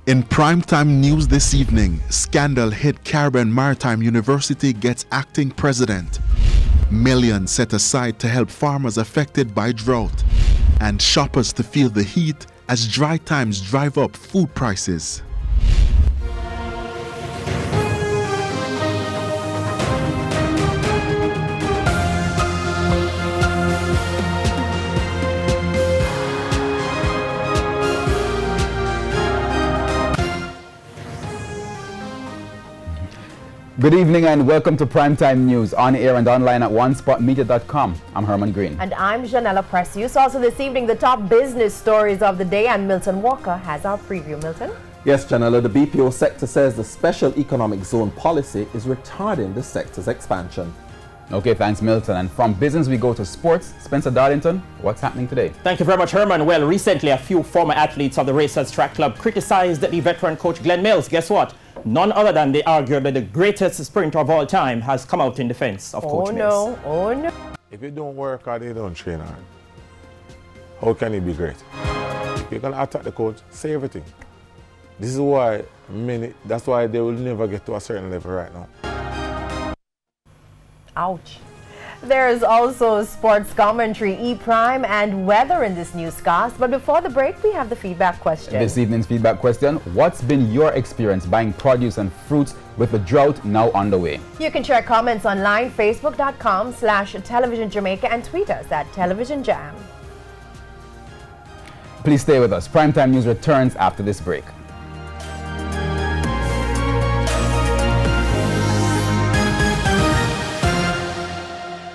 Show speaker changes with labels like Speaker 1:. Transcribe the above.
Speaker 1: In primetime news this evening, scandal hit Caribbean Maritime University gets acting president. Millions set aside to help farmers affected by drought. And shoppers to feel the heat as dry times drive up food prices.
Speaker 2: Good evening and welcome to Primetime News on air and online at onespotmedia.com. I'm Herman Green.
Speaker 3: And I'm Janella Precious. Also this evening, the top business stories of the day, and Milton Walker has our preview. Milton?
Speaker 4: Yes, Janella, the BPO sector says the Special Economic Zone policy is retarding the sector's expansion.
Speaker 2: Okay, thanks Milton. And from business we go to sports. Spencer Darlington, what's happening today?
Speaker 5: Thank you very much, Herman. Well, recently a few former athletes of the Racers Track Club criticized the veteran coach Glenn Mills. Guess what? None other than the arguably the greatest sprinter of all time has come out in defense of Coach Mills.
Speaker 3: Oh no.
Speaker 6: If you don't work hard, you don't train hard, how can you be great? If you're going to attack the coach, say everything. This is why that's why they will never get to a certain level right now.
Speaker 3: Ouch. There's also sports commentary, E-Prime, and weather in this newscast. But before the break, we have the feedback question.
Speaker 2: This evening's feedback question: what's been your experience buying produce and fruits with the drought now underway?
Speaker 3: You can share comments online, facebook.com/Television Jamaica, and tweet us at Television Jam.
Speaker 2: Please stay with us. Primetime News returns after this break.